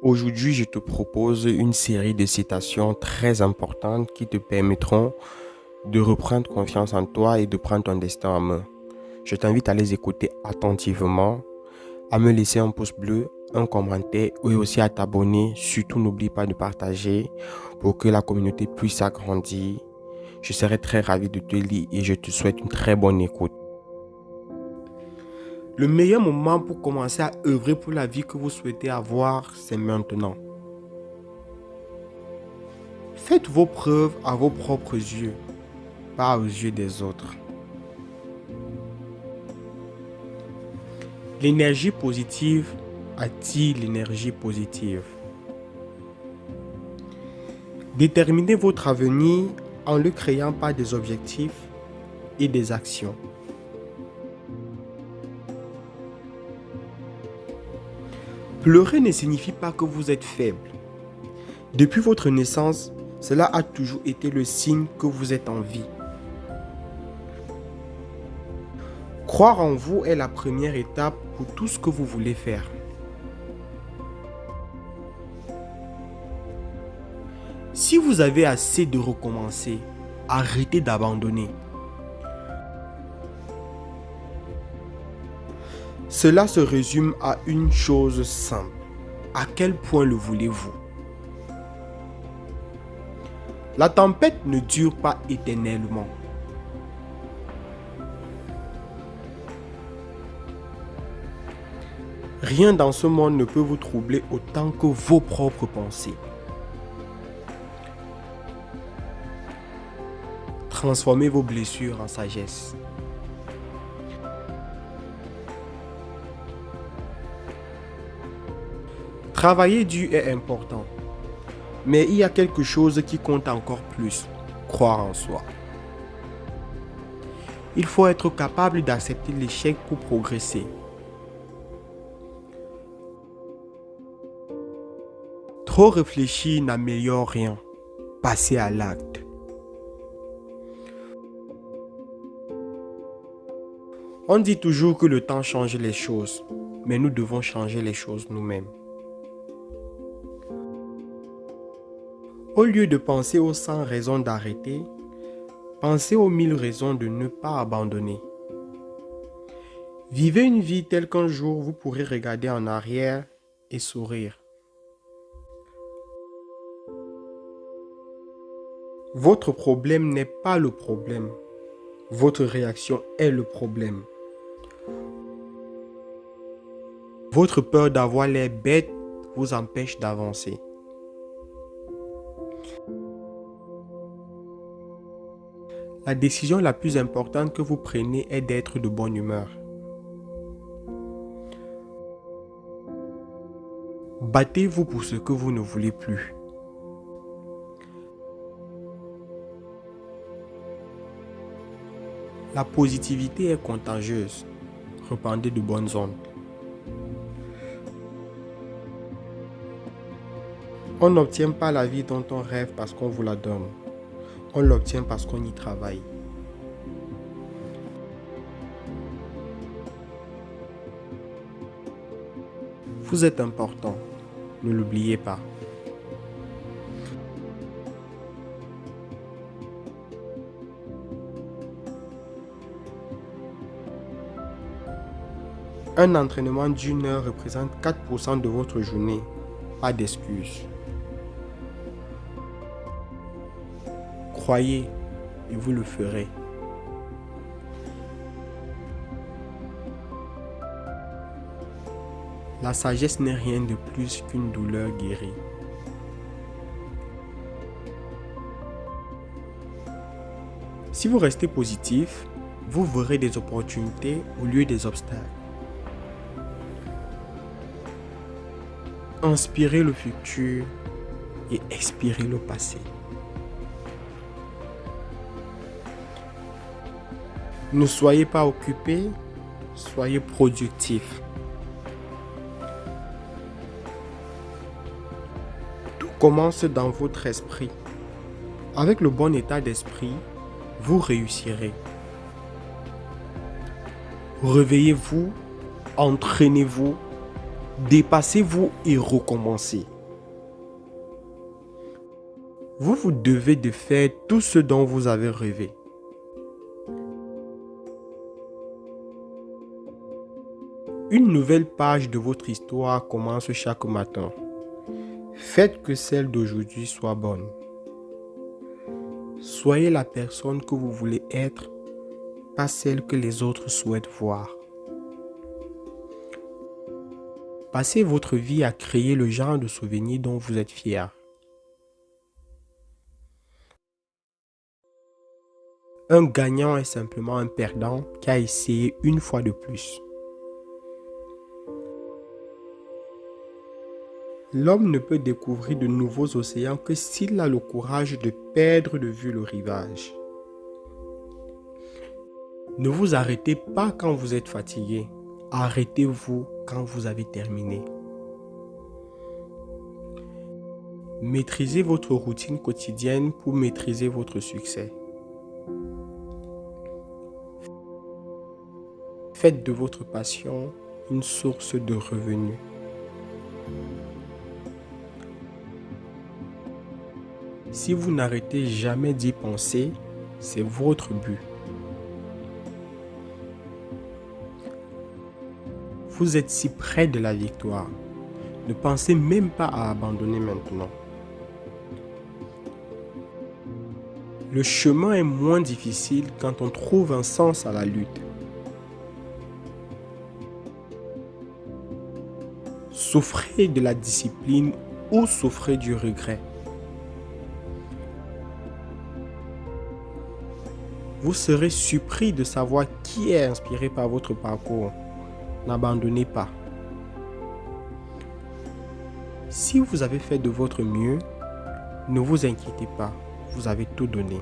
Aujourd'hui, je te propose une série de citations très importantes qui te permettront de reprendre confiance en toi et de prendre ton destin en main. Je t'invite à les écouter attentivement, à me laisser un pouce bleu, un commentaire et aussi à t'abonner. Surtout, n'oublie pas de partager pour que la communauté puisse s'agrandir. Je serai très ravi de te lire et je te souhaite une très bonne écoute. Le meilleur moment pour commencer à œuvrer pour la vie que vous souhaitez avoir, c'est maintenant. Faites vos preuves à vos propres yeux, pas aux yeux des autres. L'énergie positive attire l'énergie positive. Déterminez votre avenir en le créant par des objectifs et des actions. Pleurer ne signifie pas que vous êtes faible. Depuis votre naissance, cela a toujours été le signe que vous êtes en vie. Croire en vous est la première étape pour tout ce que vous voulez faire. Si vous avez assez de recommencer, arrêtez d'abandonner. Cela se résume à une chose simple. À quel point le voulez-vous? La tempête ne dure pas éternellement. Rien dans ce monde ne peut vous troubler autant que vos propres pensées. Transformez vos blessures en sagesse. Travailler dur est important, mais il y a quelque chose qui compte encore plus, croire en soi. Il faut être capable d'accepter l'échec pour progresser. Trop réfléchir n'améliore rien. Passez à l'acte. On dit toujours que le temps change les choses, mais nous devons changer les choses nous-mêmes. Au lieu de penser aux 100 raisons d'arrêter, pensez aux 1000 raisons de ne pas abandonner. Vivez une vie telle qu'un jour vous pourrez regarder en arrière et sourire. Votre problème n'est pas le problème. Votre réaction est le problème. Votre peur d'avoir l'air bête vous empêche d'avancer. La décision la plus importante que vous prenez est d'être de bonne humeur. Battez-vous pour ce que vous ne voulez plus. La positivité est contagieuse. Répandez de bonnes ondes. On n'obtient pas la vie dont on rêve parce qu'on vous la donne. On l'obtient parce qu'on y travaille. Vous êtes important. Ne l'oubliez pas. Un entraînement d'1 heure représente 4% de votre journée. Pas d'excuses. Croyez et vous le ferez. La sagesse n'est rien de plus qu'une douleur guérie. Si vous restez positif, vous verrez des opportunités au lieu des obstacles. Inspirez le futur et expirez le passé. Ne soyez pas occupé, soyez productif. Tout commence dans votre esprit. Avec le bon état d'esprit, vous réussirez. Réveillez-vous, entraînez-vous, dépassez-vous et recommencez. Vous devez de faire tout ce dont vous avez rêvé. Une nouvelle page de votre histoire commence chaque matin. Faites que celle d'aujourd'hui soit bonne. Soyez la personne que vous voulez être, pas celle que les autres souhaitent voir. Passez votre vie à créer le genre de souvenirs dont vous êtes fier. Un gagnant est simplement un perdant qui a essayé une fois de plus. L'homme ne peut découvrir de nouveaux océans que s'il a le courage de perdre de vue le rivage. Ne vous arrêtez pas quand vous êtes fatigué. Arrêtez-vous quand vous avez terminé. Maîtrisez votre routine quotidienne pour maîtriser votre succès. Faites de votre passion une source de revenus. Si vous n'arrêtez jamais d'y penser, c'est votre but. Vous êtes si près de la victoire. Ne pensez même pas à abandonner maintenant. Le chemin est moins difficile quand on trouve un sens à la lutte. Souffrez de la discipline ou souffrez du regret. Vous serez surpris de savoir qui est inspiré par votre parcours. N'abandonnez pas. Si vous avez fait de votre mieux, ne vous inquiétez pas, vous avez tout donné.